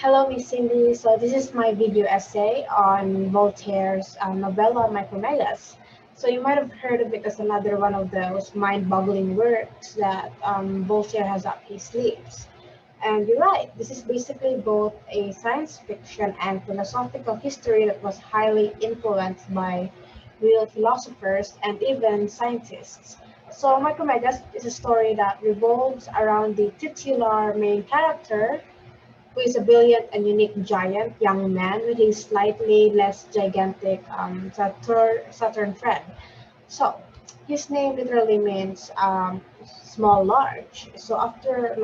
Hello, Miss Cindy. So this is my video essay on Voltaire's novella Micromegas. So you might have heard of it as another one of those mind-boggling works that Voltaire has up his sleeves. And you're right, this is basically both a science fiction and philosophical history that was highly influenced by real philosophers and even scientists. So Micromegas is a story that revolves around the titular main character who is a brilliant and unique giant young man with a slightly less gigantic Saturn friend. So, his name literally means small, large. So after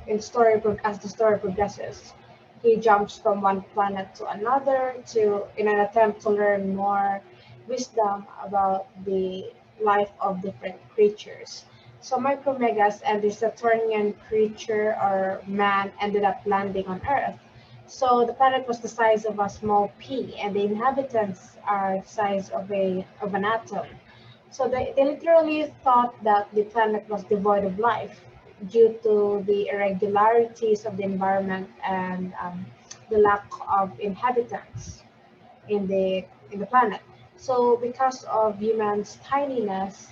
as the story progresses, he jumps from one planet to another to in an attempt to learn more wisdom about the life of different creatures. So Micromegas and the Saturnian creature or man ended up landing on Earth. So the planet was the size of a small pea, and the inhabitants are the size of an atom. So they literally thought that the planet was devoid of life due to the irregularities of the environment and the lack of inhabitants in the planet. So because of humans' tininess,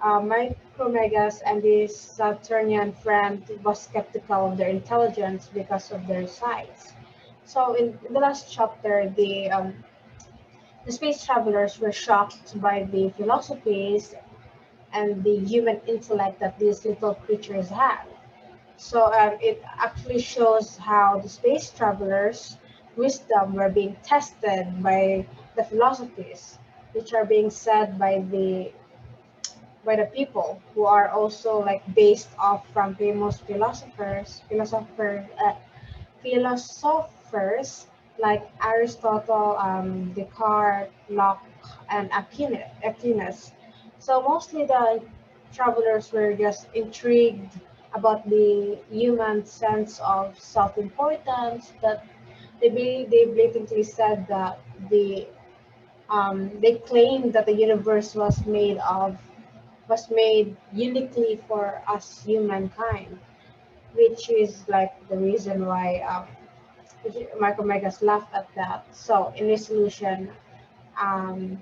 Micromegas and his Saturnian friend was skeptical of their intelligence because of their size. So in the last chapter, the space travelers were shocked by the philosophies and the human intellect that these little creatures have. So it actually shows how the space travelers' wisdom were being tested by the philosophies, which are being said by the people who are also like based off from famous philosophers like Aristotle, Descartes, Locke, and Aquinas. So mostly the travelers were just intrigued about the human sense of self-importance that they blatantly said that they claimed that the universe was made uniquely for us humankind, which is like the reason why Michael Megas laughed at that. So um,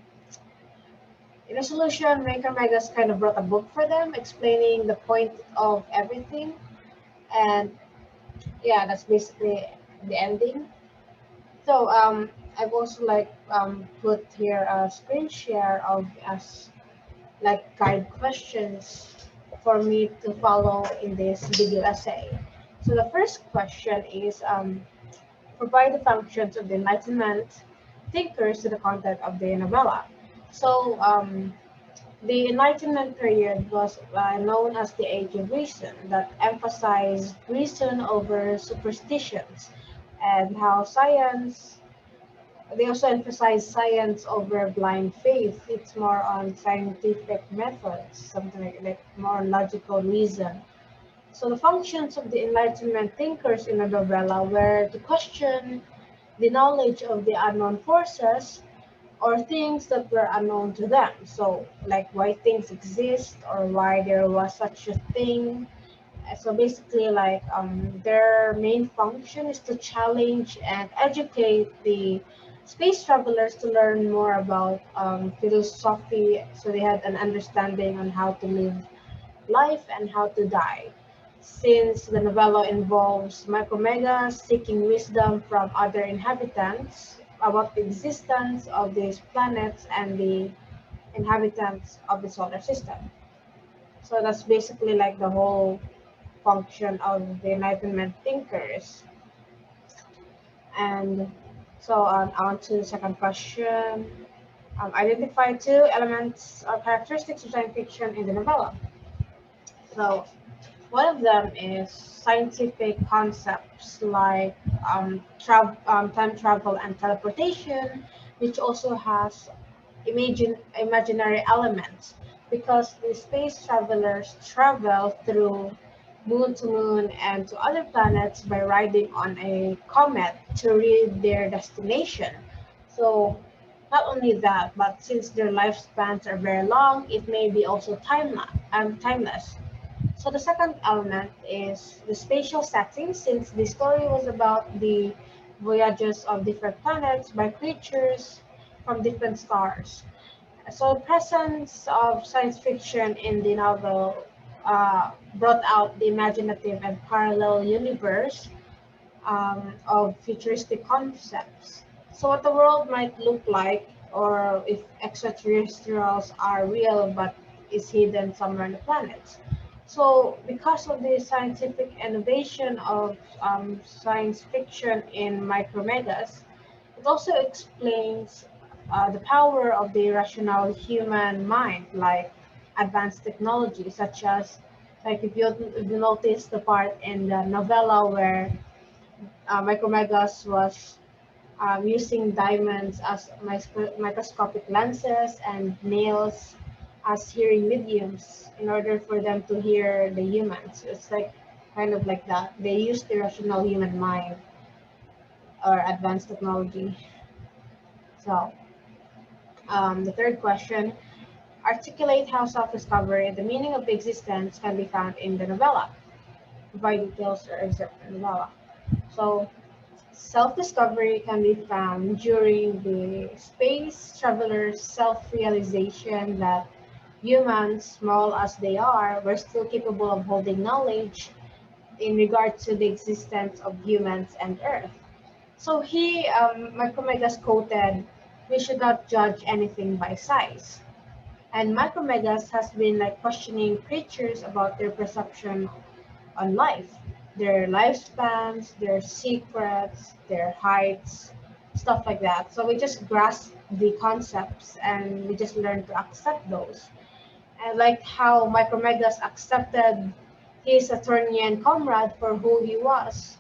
in resolution, Michael Megas kind of wrote a book for them explaining the point of everything, and yeah, that's basically the ending. So I've also put here a screen share of us like guide questions for me to follow in this video essay. So the first question is provide the functions of the Enlightenment thinkers to the content of the novella. So the Enlightenment period was known as the Age of Reason that emphasized reason over superstitions and how science they also emphasize science over blind faith. It's more on scientific methods, something like more logical reason. So the functions of the Enlightenment thinkers in the novella were to question the knowledge of the unknown forces or things that were unknown to them. So like why things exist or why there was such a thing. So basically their main function is to challenge and educate the space travelers to learn more about philosophy, so they had an understanding on how to live life and how to die. Since the novella involves Micromegas seeking wisdom from other inhabitants about the existence of these planets and the inhabitants of the solar system. So that's basically like the whole function of the Enlightenment thinkers. And so on to the second question. Identify two elements or characteristics of science fiction in the novella. So one of them is scientific concepts like time travel and teleportation, which also has imaginary elements because the space travelers travel through moon to moon and to other planets by riding on a comet to reach their destination. So not only that, but since their lifespans are very long, it may be also timeless. So the second element is the spatial setting, since the story was about the voyages of different planets by creatures from different stars. So the presence of science fiction in the novel brought out the imaginative and parallel universe of futuristic concepts. So what the world might look like, or if extraterrestrials are real but is hidden somewhere on the planet. So because of the scientific innovation of science fiction in Micromegas, it also explains the power of the rational human mind, like advanced technology, such as, like if you notice the part in the novella where Micromegas was using diamonds as microscopic lenses and nails as hearing mediums in order for them to hear the humans. It's like kind of like that. They use the rational human mind or advanced technology. So the third question, articulate how self-discovery and the meaning of existence can be found in the novella. Provide details or excerpt from the novella. So self-discovery can be found during the space traveler's self-realization that humans, small as they are, were still capable of holding knowledge in regard to the existence of humans and Earth. So Micromegas quoted, "We should not judge anything by size." And Micromegas has been like questioning creatures about their perception on life, their lifespans, their secrets, their heights, stuff like that. So we just grasp the concepts and we just learn to accept those. And like how Micromegas accepted his Saturnian comrade for who he was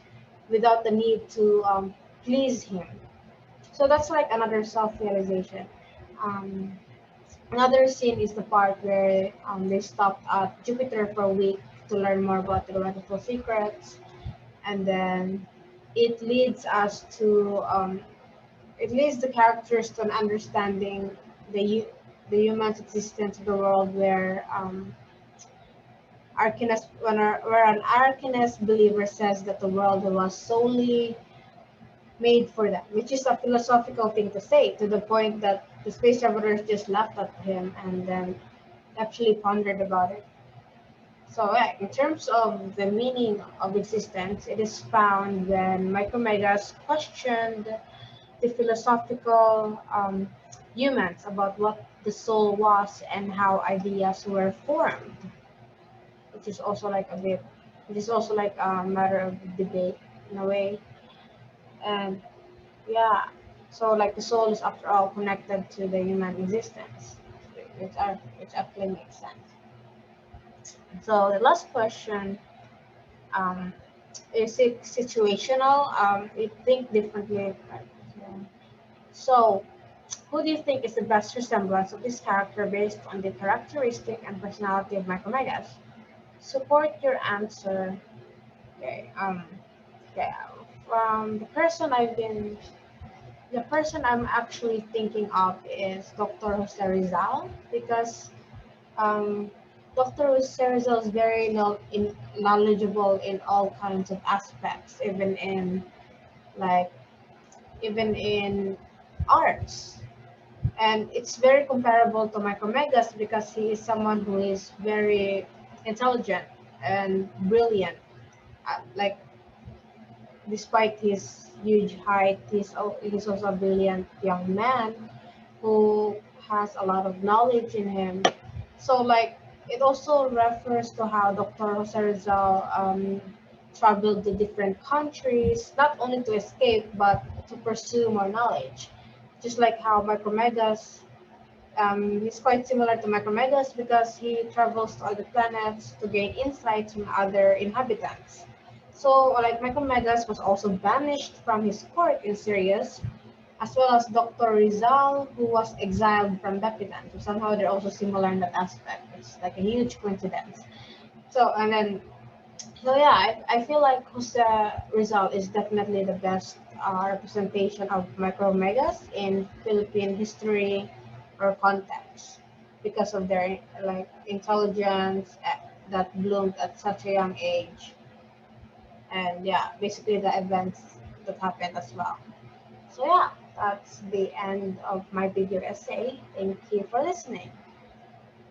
without the need to please him. So that's like another self-realization. Um, Another scene is the part where they stopped at Jupiter for a week to learn more about the galactical secrets, and then it leads us to it leads the characters to an understanding the human's existence of the world, where where an Arcanist believer says that the world was solely made for them, which is a philosophical thing to say, to the point that the space travelers just laughed at him and then actually pondered about it. So, yeah, in terms of the meaning of existence, it is found when Micromegas questioned the philosophical humans about what the soul was and how ideas were formed, which is also like a bit, which is also like a matter of debate in a way. And yeah, so like the soul is after all connected to the human existence, which actually makes sense. So the last question, um, is it situational? We think differently. Right? So, who do you think is the best resemblance of this character based on the characteristic and personality of Michael Megas? Support your answer. Okay. Okay. The person the person I'm actually thinking of is Dr. Jose Rizal, because um, Dr. Jose Rizal is very knowledgeable in all kinds of aspects, like even in arts. And it's very comparable to Micromegas because he is someone who is very intelligent and brilliant. Like despite his huge height, he's also a brilliant young man who has a lot of knowledge in him. So like it also refers to how Dr. Jose Rizal traveled to different countries, not only to escape but to pursue more knowledge. Just like how Micromegas, he's quite similar to Micromegas because he travels to other planets to gain insights from other inhabitants. So, like Micromegas was also banished from his court in Sirius, as well as Dr. Rizal, who was exiled from Bepidan. So somehow they're also similar in that aspect. It's like a huge coincidence. So and then so yeah, I feel like Jose Rizal is definitely the best representation of Micromegas in Philippine history or context because of their like intelligence, that bloomed at such a young age. And yeah, basically the events that happened as well. So yeah, that's the end of my video essay. Thank you for listening.